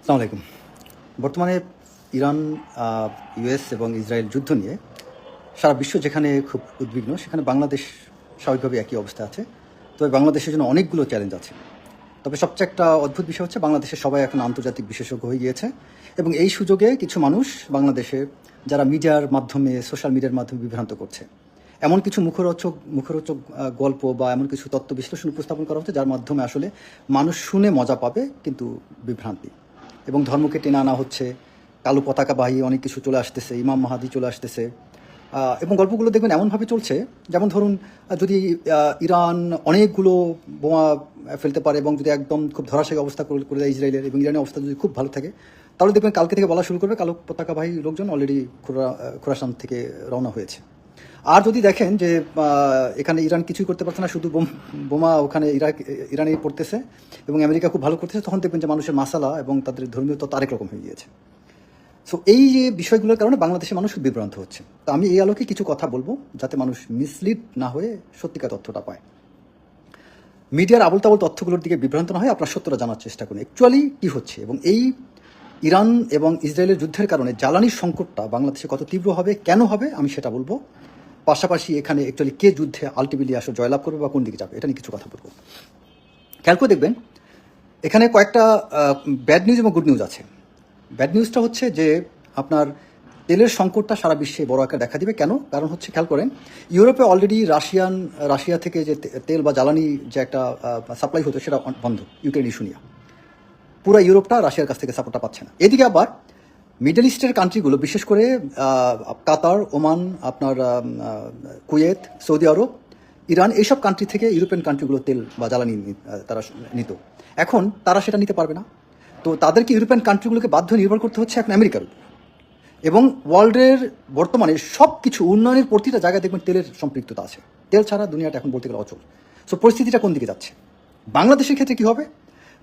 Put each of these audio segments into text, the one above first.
আসসালামু আলাইকুম। বর্তমানে ইরান, ইউএস এবং ইসরায়েল যুদ্ধ নিয়ে সারা বিশ্ব যেখানে খুব উদ্বিগ্ন, সেখানে বাংলাদেশ স্বাভাবিকভাবে একই অবস্থা আছে। তবে বাংলাদেশের জন্য অনেকগুলো চ্যালেঞ্জ আছে। তবে সবচেয়ে একটা অদ্ভুত বিষয় হচ্ছে বাংলাদেশের সবাই এখন আন্তর্জাতিক বিশেষজ্ঞ হয়ে গিয়েছে এবং এই সুযোগে কিছু মানুষ বাংলাদেশে যারা মিডিয়ার মাধ্যমে, সোশ্যাল মিডিয়ার মাধ্যমে বিভ্রান্ত করছে। এমন কিছু মুখরোচক গল্প বা এমন কিছু তত্ত্ব বিশ্লেষণ উপস্থাপন করা হচ্ছে যার মাধ্যমে আসলে মানুষ শুনে মজা পাবে, কিন্তু বিভ্রান্তি। এবং ধর্মকে টেনে আনা হচ্ছে, কালো পতাকাবাহী অনেক কিছু চলে আসতেছে, ইমাম মাহাদি চলে আসতেছে। এবং গল্পগুলো দেখবেন এমনভাবে চলছে, যেমন ধরুন যদি ইরান অনেকগুলো বোমা ফেলতে পারে এবং যদি একদম খুব ধরাশায়ী অবস্থা করে দেয় ইসরায়েলের, এবং ইরানের অবস্থা যদি খুব ভালো থাকে, তাহলে দেখবেন কালকে থেকে বলা শুরু করবে কালো পতাকাবাহী লোকজন অলরেডি খোরাসান থেকে রওনা হয়েছে। আর যদি দেখেন যে এখানে ইরান কিছুই করতে পারছে না, শুধু বোমা ওখানে ইরানে পড়তেছে এবং আমেরিকা খুব ভালো করতেছে, তখন দেখবেন যে মানুষের মাসালা এবং তাদের ধর্মীয় তত্ত্ব আরেক রকম হয়ে গিয়েছে। সো এই যে বিষয়গুলোর কারণে বাংলাদেশের মানুষ বিভ্রান্ত হচ্ছে। তো আমি এই আলোকে কিছু কথা বলবো যাতে মানুষ মিসলিড না হয়ে সত্যিকার তথ্যটা পায়। মিডিয়ার আবল তাবল তথ্যগুলোর দিকে বিভ্রান্ত না হয় আপনার সত্যটা জানার চেষ্টা করুন অ্যাকচুয়ালি কী হচ্ছে। এবং এই ইরান এবং ইসরায়েলের যুদ্ধের কারণে জ্বালানির সংকটটা বাংলাদেশে কত তীব্র হবে, কেন হবে, আমি সেটা বলবো। পাশাপাশি এখানে অ্যাকচুয়ালি কে যুদ্ধে আলটিমেটলি আসলে জয়লাভ করবে বা কোন দিকে যাবে, এটা নিয়ে কিছু কথা বলবো। খেয়াল করে দেখবেন এখানে কয়েকটা ব্যাড নিউজ এবং গুড নিউজ আছে। ব্যাড নিউজটা হচ্ছে যে আপনার তেলের সংকটটা সারা বিশ্বে বড় আকার দেখা দিবে। কেন? কারণ হচ্ছে খেয়াল করেন, ইউরোপে অলরেডি রাশিয়া থেকে যে তেল বা জ্বালানি যে একটা সাপ্লাই হতো সেটা বন্ধ, ইউক্রেন ইস্যু নিয়ে। পুরো ইউরোপটা রাশিয়ার কাছ থেকে সাপোর্টটা পাচ্ছে না। এদিকে আবার মিডল ইস্টের কান্ট্রিগুলো, বিশেষ করে কাতার, ওমান, আপনার কুয়েত, সৌদি আরব, ইরান, এইসব কান্ট্রি থেকে ইউরোপিয়ান কান্ট্রিগুলো তেল বা জ্বালানি তারা নিত। এখন তারা সেটা নিতে পারবে না। তো তাদেরকে ইউরোপিয়ান কান্ট্রিগুলোকে বাধ্য নির্ভর করতে হচ্ছে এখন আমেরিকার উপর। এবং ওয়ার্ল্ডের বর্তমানে সব কিছু উন্নয়নের প্রতিটা জায়গায় দেখবেন তেলের সম্পৃক্ততা আছে। তেল ছাড়া দুনিয়াটা এখন বলতে গেলে অচল। সো পরিস্থিতিটা কোন দিকে যাচ্ছে? বাংলাদেশের ক্ষেত্রে কী হবে?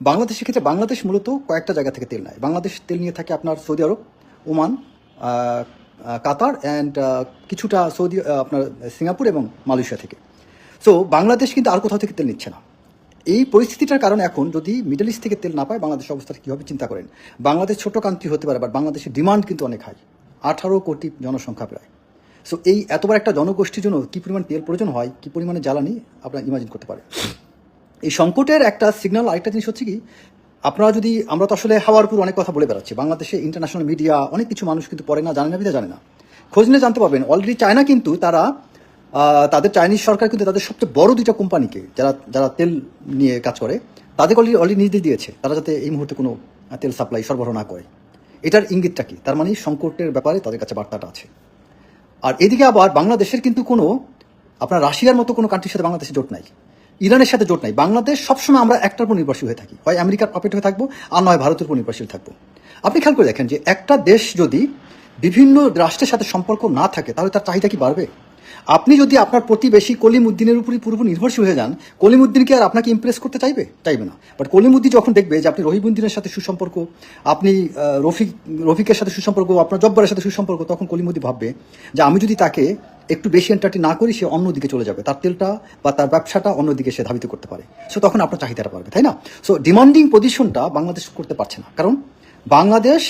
বাংলাদেশের ক্ষেত্রে বাংলাদেশ মূলত কয়েকটা জায়গা থেকে তেল নেয়। বাংলাদেশ তেল নিয়ে থাকে আপনার Saudi Arab, Oman, Qatar and কিছুটা আপনার সিঙ্গাপুর এবং মালয়েশিয়া থেকে। সো বাংলাদেশ কিন্তু আর কোথাও থেকে তেল নিচ্ছে না। এই পরিস্থিতিটার কারণে এখন যদি মিডল ইস্ট থেকে তেল না পায়, বাংলাদেশের অবস্থাটা কী হবে চিন্তা করেন। বাংলাদেশ ছোট কান্ট্রি হতে পারে, বাট বাংলাদেশের ডিমান্ড কিন্তু অনেক হাই, 18 কোটি জনসংখ্যা প্রায়। সো এই এত বড় একটা জনগোষ্ঠীর জন্য কী পরিমাণ তেল প্রয়োজন হয়, কী পরিমাণে জ্বালানি আপনারা ইমাজিন করতে পারেন। এই সংকটের একটা সিগন্যাল আরেকটা জিনিস হচ্ছে কি, আপনারা যদি, আমরা তো আসলে হাওয়ার উপর অনেক কথা বলে বেড়াচ্ছি, বাংলাদেশে ইন্টারন্যাশনাল মিডিয়া অনেক কিছু মানুষ কিন্তু পড়ে না, জানে না, বিধা জানে না। খোঁজ নিয়ে জানতে পারবেন অলরেডি চায়না কিন্তু তাদের চাইনিজ সরকার কিন্তু তাদের সবচেয়ে বড় দুইটা কোম্পানিকে, যারা তেল নিয়ে কাজ করে, তাদেরকে অলরেডি নির্দেশ দিয়েছে তারা যাতে এই মুহূর্তে কোনো তেল সাপ্লাই সরবরাহ না করে। এটার ইঙ্গিতটা কি? তার মানে সংকটের ব্যাপারে তাদের কাছে বার্তাটা আছে। আর এদিকে আবার বাংলাদেশের কিন্তু কোনো, আপনার রাশিয়ার মতো কোনো কান্ট্রির সাথে বাংলাদেশের জোট নাই, ইরানের সাথে জোট নাই। বাংলাদেশ সবসময় আমরা একটার উপর নির্ভরশীল হয়ে থাকি, হয় আমেরিকার পাপেট হয়ে থাকবো আর নয় ভারতের উপর নির্ভরশীল থাকবো। আপনি খেয়াল করে দেখেন যে একটা দেশ যদি বিভিন্ন রাষ্ট্রের সাথে সম্পর্ক না থাকে, তাহলে তার চাহিদা কি বাড়বে? আপনি যদি আপনার প্রতিবেশী কলিমুদ্দিনের উপরই পুরোপুরি নির্ভরশীল হয়ে যান, কলিমুদ্দিনকে আর আপনাকে ইমপ্রেস করতে চাইবে না। বাট কলিমুদ্দিন যখন দেখবে যে আপনি রহিবুদ্দিনের সাথে সুসম্পর্ক, আপনি রফিকের সাথে সুসম্পর্ক, আপনার জব্বারের সাথে সুসম্পর্ক, তখন কলিমুদ্দিন ভাববে যে আমি যদি তাকে একটু বেশি এন্টারটেইন না করি, সে অন্যদিকে চলে যাবে, তার তেলটা বা তার ব্যবসাটা অন্যদিকে সে ধাবিত করতে পারে। সো তখন আপনার চাহিদাটা পারবে, তাই না? সো ডিমান্ডিং পজিশনটা বাংলাদেশ করতে পারছে না, কারণ বাংলাদেশ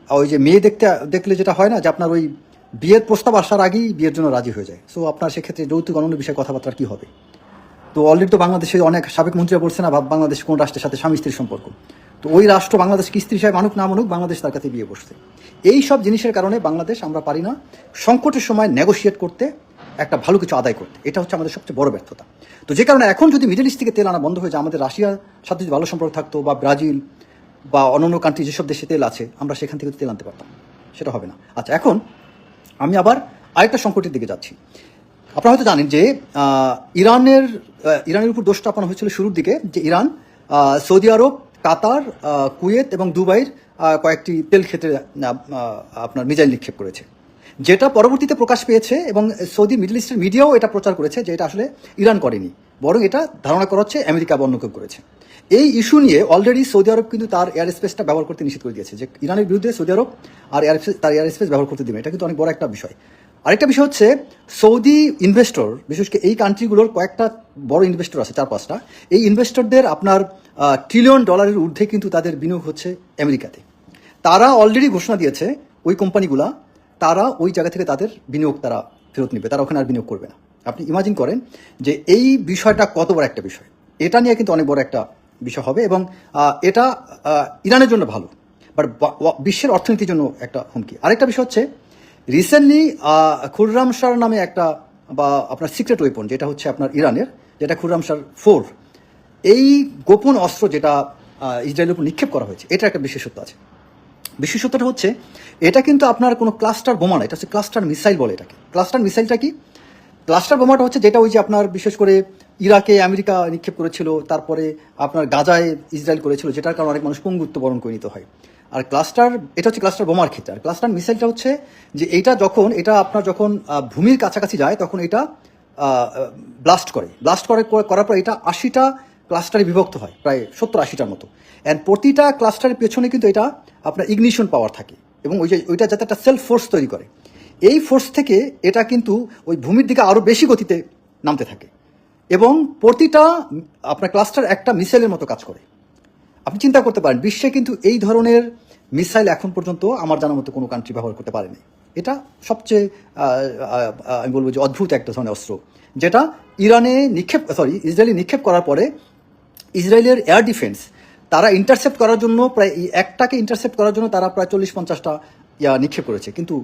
ওই যে মেয়ে দেখলে যেটা হয় না, যে আপনার ওই বিয়ের প্রস্তাব আসার আগেই বিয়ের জন্য রাজি হয়ে যায়। সো আপনার সেক্ষেত্রে যৌতুক অন্য বিষয়ে কথাবার্তা কী হবে? তো অলরেডি তো বাংলাদেশে অনেক সাবেক মন্ত্রীরা বলছে না, বাংলাদেশ কোন রাষ্ট্রের সাথে স্বামী স্ত্রীর সম্পর্ক। তো ওই রাষ্ট্র বাংলাদেশকে স্ত্রী হিসাবে মানুক না মানুক, বাংলাদেশ তার কাছে বিয়ে বসছে। এই সব জিনিসের কারণে বাংলাদেশ আমরা পারি না সংকটের সময় নেগোশিয়েট করতে, একটা ভালো কিছু আদায় করতে। এটা হচ্ছে আমাদের সবচেয়ে বড় ব্যর্থতা। তো যে কারণে এখন যদি মিডল ইস্ট থেকে তেল আনা বন্ধ হয়ে যায়, আমাদের রাশিয়ার সাথে যদি ভালো সম্পর্ক থাকতো, বা ব্রাজিল বা অন্যান্য কান্ট্রি যেসব দেশে তেল আছে, আমরা সেখান থেকে তেল আনতে পারতাম। সেটা হবে না। আচ্ছা, এখন আমি আবার আরেকটা সংকটের দিকে যাচ্ছি। আপনারা হয়তো জানেন যে ইরানের উপর দোষটা আপানো হয়েছিল শুরুর দিকে, যে ইরান সৌদি আরব, কাতার, কুয়েত এবং দুবাইয়ের কয়েকটি তেল ক্ষেত্রে আপনার মিসাইল নিক্ষেপ করেছে, যেটা পরবর্তীতে প্রকাশ পেয়েছে এবং সৌদি মিডল ইস্টের মিডিয়াও এটা প্রচার করেছে যে এটা আসলে ইরান করেনি, বরং এটা ধারণা করা হচ্ছে আমেরিকা বা অন্য কেউ করেছে। এই ইস্যু নিয়ে অলরেডি সৌদি আরব কিন্তু তার এয়ার স্পেসটা ব্যবহার করতে নিষেধ করে দিয়েছে, যে ইরানের বিরুদ্ধে সৌদি আরব তার এয়ার স্পেস ব্যবহার করতে দেবে। এটা কিন্তু অনেক বড় একটা বিষয়। আরেকটা বিষয় হচ্ছে সৌদি ইনভেস্টর, বিশেষ করে এই কান্ট্রিগুলোর কয়েকটা বড় ইনভেস্টর আছে, 4-5টা। এই ইনভেস্টরদের আপনার $1 ট্রিলিয়ন ঊর্ধ্বে কিন্তু তাদের বিনিয়োগ হচ্ছে আমেরিকাতে। তারা অলরেডি ঘোষণা দিয়েছে ওই কোম্পানিগুলা, তারা ওই জায়গা থেকে তাদের বিনিয়োগ তারা ফেরত নেবে, তারা ওখানে আর বিনিয়োগ করবে না। আপনি ইমাজিন করেন যে এই বিষয়টা কত বড় একটা বিষয়। এটা নিয়ে কিন্তু অনেক বড় একটা বিষয় হবে, এবং এটা ইরানের জন্য ভালো, বাট বিশ্বের অর্থনীতির জন্য একটা হুমকি। আরেকটা বিষয় হচ্ছে রিসেন্টলি খুররামশার নামে একটা, বা আপনার সিক্রেট ওয়েপন যেটা হচ্ছে আপনার ইরানের, যেটা খুররামশার 4, এই গোপন অস্ত্র যেটা ইসরায়েলের উপর নিক্ষেপ করা হয়েছে, এটা একটা বিশেষত্ব আছে। বিশেষত্বটা হচ্ছে এটা কিন্তু আপনার কোনো ক্লাস্টার বোমা না, এটা হচ্ছে ক্লাস্টার মিসাইল বলে এটাকে। ক্লাস্টার মিসাইলটা কি? ক্লাস্টার বোমাটা হচ্ছে যেটা ওই যে আপনার বিশেষ করে ইরাকে আমেরিকা নিক্ষেপ করেছিল, তারপরে আপনার গাজায় ইসরায়েল করেছিল, যেটার কারণে অনেক মানুষ পঙ্গুত্ব বরণ করে নিতে হয়। আর ক্লাস্টার, এটা হচ্ছে ক্লাস্টার বোমার ক্ষেত্রে। আর ক্লাস্টার মিসাইলটা হচ্ছে যে এটা যখন আপনার যখন ভূমির কাছাকাছি যায় তখন এটা ব্লাস্ট করার পর এটা 80টা ক্লাস্টারে বিভক্ত হয়, প্রায় 70-80টার মতো। অ্যান্ড প্রতিটা ক্লাস্টারের পেছনে কিন্তু এটা আপনার ইগনিশন পাওয়ার থাকে, এবং ওইটা যাতে একটা সেলফ ফোর্স তৈরি করে। এই ফোর্স থেকে এটা কিন্তু ওই ভূমির দিকে আরও বেশি গতিতে নামতে থাকে, এবং প্রতিটা আপনার ক্লাস্টার একটা মিসাইলের মতো কাজ করে। আপনি চিন্তা করতে পারেন বিশ্বে কিন্তু এই ধরনের মিসাইল এখন পর্যন্ত আমার জানার মতো কোনো কান্ট্রি ব্যবহার করতে পারেনি। এটা সবচেয়ে আমি বলবো যে অদ্ভুত একটা ধরনের অস্ত্র, যেটা ইসরায়েলি নিক্ষেপ করার পরে ইসরায়েলের এয়ার ডিফেন্স তারা ইন্টারসেপ্ট করার জন্য প্রায় একটাকে ইন্টারসেপ্ট করার জন্য তারা প্রায় 40-50টা নিক্ষেপ করেছে, কিন্তু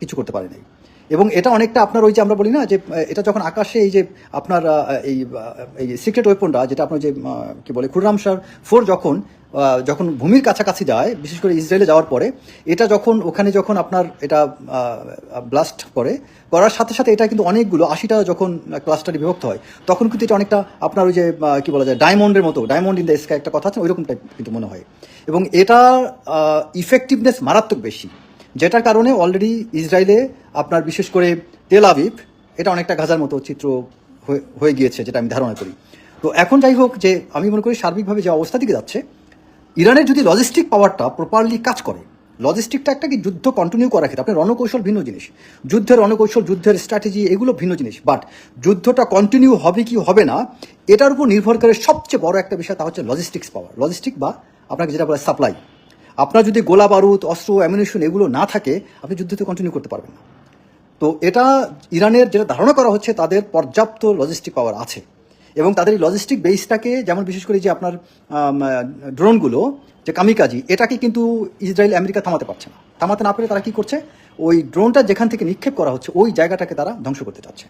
কিছু করতে পারে নাই। এবং এটা অনেকটা আপনার ওই যে আমরা বলি না যে এটা যখন আকাশে এই যে আপনার এই সিক্রেট ওয়েপনটা যেটা আপনার যে কি বলে খুররামশার 4 যখন ভূমির কাছাকাছি যায়, বিশেষ করে ইসরায়েলে যাওয়ার পরে, এটা ওখানে যখন আপনার এটা ব্লাস্ট করার সাথে সাথে এটা কিন্তু অনেকগুলো 80টা যখন ক্লাস্টারে বিভক্ত হয়, তখন কিন্তু এটা অনেকটা আপনার ওই যে কি বলা যায় ডায়মন্ডের মতো, ডায়মন্ড ইন দ্য স্কাই একটা কথা আছে, ওইরকম টাইপ কিন্তু মনে হয়। এবং এটার ইফেক্টিভনেস মারাত্মক বেশি, যেটার কারণে অলরেডি ইসরায়েলে আপনার বিশেষ করে তেল আভিভ এটা অনেকটা গাজার মতো চিত্র হয়ে গিয়েছে, যেটা আমি ধারণা করি। তো এখন যাই হোক, যে আমি মনে করি সার্বিকভাবে যে অবস্থা দিকে যাচ্ছে, ইরানের যদি লজিস্টিক পাওয়ারটা প্রপারলি কাজ করে, লজিস্টিকটা একটা কি যুদ্ধ কন্টিনিউ করার ক্ষেত্রে আপনার রণকৌশল ভিন্ন জিনিস, যুদ্ধের রণকৌশল, যুদ্ধের স্ট্র্যাটেজি এগুলো ভিন্ন জিনিস, বাট যুদ্ধটা কন্টিনিউ হবে কি হবে না এটার উপর নির্ভর করে সবচেয়ে বড় একটা বিষয়, তা হচ্ছে লজিস্টিক্স পাওয়ার। লজিস্টিক বা আপনাকে যেটা বলে সাপ্লাই। আপনার যদি গোলা বারুদ, অস্ত্র, অ্যামিউনিশন এগুলো না থাকে, আপনি যুদ্ধতে কন্টিনিউ করতে পারবেন না। তো এটা ইরানের যেটা ধারণা করা হচ্ছে, তাদের পর্যাপ্ত লজিস্টিক পাওয়ার আছে, এবং তাদের এই লজিস্টিক বেসটাকে, যেমন বিশেষ করে যে আপনার ড্রোনগুলো যে কামিকাজি, এটাকে কিন্তু ইসরায়েল আমেরিকা থামাতে পারছে না। থামাতে না পেরে তারা কি করছে, ওই ড্রোনটা যেখান থেকে নিক্ষেপ করা হচ্ছে ওই জায়গাটাকে তারা ধ্বংস করতে চাচ্ছে।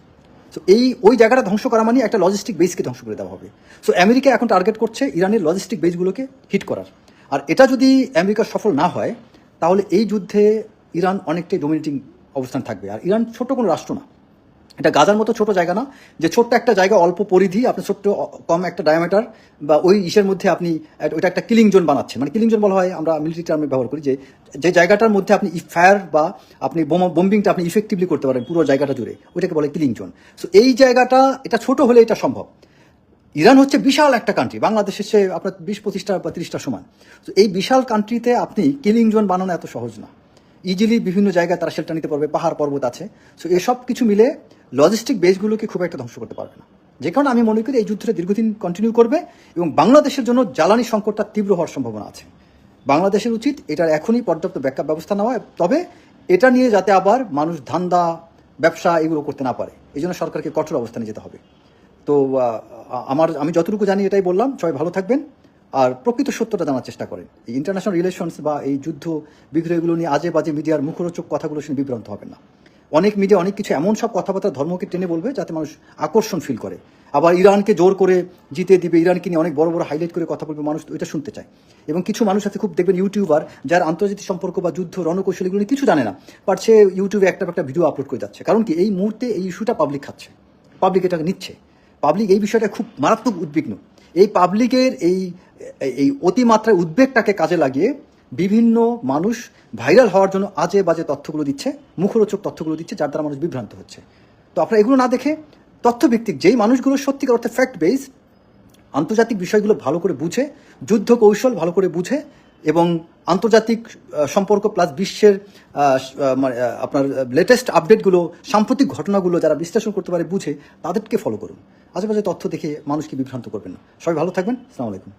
সো ওই জায়গাটা ধ্বংস করা মানে একটা লজিস্টিক বেসকে ধ্বংস করে দেওয়া হবে। সো আমেরিকা এখন টার্গেট করছে ইরানের লজিস্টিক বেসগুলোকে হিট করার। আর এটা যদি আমেরিকা সফল না হয়, তাহলে এই যুদ্ধে ইরান অনেকটাই ডোমিনেটিং অবস্থান থাকবে। আর ইরান ছোট কোনো রাষ্ট্র না, এটা গাজার মতো ছোট জায়গা না, যে ছোট্ট একটা জায়গা, অল্প পরিধি, আপনি ছোট্ট কম একটা ডায়ামিটার, বা ওই ইসের মধ্যে আপনি ওইটা একটা কিলিং জোন বানাচ্ছেন। মানে কিলিং জোন বলা হয়, আমরা মিলিটারি টার্মে ব্যবহার করি, যে জায়গাটার মধ্যে আপনি ফায়ার বা আপনি বোম্বিংটা আপনি ইফেক্টিভলি করতে পারেন পুরো জায়গাটা জুড়ে, ওইটাকে বলে কিলিং জোন। সো এই জায়গাটা এটা ছোট হলে এটা সম্ভব। ইরান হচ্ছে বিশাল একটা কান্ট্রি, বাংলাদেশের সে আপনার 20-25টা বা 30টা সমান। তো এই বিশাল কান্ট্রিতে আপনি কিলিং জোন বানানো এত সহজ না। ইজিলি বিভিন্ন জায়গায় তারা শেল্টার নিতে পারবে, পাহাড় পর্বত আছে। সো এসব কিছু মিলে লজিস্টিক বেসগুলোকে খুব একটা ধ্বংস করতে পারবে না, যে কারণে আমি মনে করি এই যুদ্ধটা দীর্ঘদিন কন্টিনিউ করবে, এবং বাংলাদেশের জন্য জ্বালানি সংকটটা তীব্র হওয়ার সম্ভাবনা আছে। বাংলাদেশের উচিত এটার এখনই পর্যাপ্ত ব্যাকআপ ব্যবস্থা নেওয়া, তবে এটা নিয়ে যাতে আবার মানুষ ধান্দা ব্যবসা এগুলো করতে না পারে, এই জন্য সরকারকে কঠোর অবস্থানে যেতে হবে। তো আমি যতটুকু জানি এটাই বললাম। সবাই ভালো থাকবেন, আর প্রকৃত সত্যটা জানার চেষ্টা করেন। এই ইন্টারন্যাশনাল রিলেশনস বা এই যুদ্ধ বিগ্রহ এগুলো নিয়ে আজে বাজে মিডিয়ার মুখরোচক কথাগুলো শুনে বিভ্রান্ত হবেন না। অনেক মিডিয়া অনেক কিছু এমন সব কথাবার্তা ধর্মকে টেনে বলবে যাতে মানুষ আকর্ষণ ফিল করে, আবার ইরানকে জোর করে জিতে দিবে, ইরানকে নিয়ে অনেক বড় বড় হাইলাইট করে কথা বলবে, মানুষ এটা শুনতে চায়। এবং কিছু মানুষ আছে খুব দেখবেন ইউটিউবার, যার আন্তর্জাতিক সম্পর্ক বা যুদ্ধ রণকৌশল এগুলো নিয়ে কিছু জানে না, বাট সে ইউটিউবে একটা ভিডিও আপলোড করে যাচ্ছে। কারণ কি, এই মুহূর্তে এই ইস্যুটা পাবলিক খাচ্ছে, পাবলিক এটাকে নিচ্ছে, পাবলিক এই বিষয়টা খুব মারাত্মক উদ্বিগ্ন। এই পাবলিকের এই অতিমাত্রায় উদ্বেগটাকে কাজে লাগিয়ে বিভিন্ন মানুষ ভাইরাল হওয়ার জন্য আজে বাজে তথ্যগুলো দিচ্ছে, মুখরোচক তথ্যগুলো দিচ্ছে, যার দ্বারা মানুষ বিভ্রান্ত হচ্ছে। তো আপনারা এগুলো না দেখে তথ্যভিত্তিক যেই মানুষগুলো সত্যিকার অর্থে ফ্যাক্ট বেস, আন্তর্জাতিক বিষয়গুলো ভালো করে বুঝে, যুদ্ধ কৌশল ভালো করে বুঝে, এবং আন্তর্জাতিক সম্পর্ক প্লাস বিশ্বের মানে আপনার লেটেস্ট আপডেটগুলো, সাম্প্রতিক ঘটনাগুলো যারা বিশ্লেষণ করতে পারে, বুঝে, তাদেরকে ফলো করুন। আশেপাশে তথ্য দেখে মানুষকে বিভ্রান্ত করবেন না। সবাই ভালো থাকবেন। আসসালামু আলাইকুম।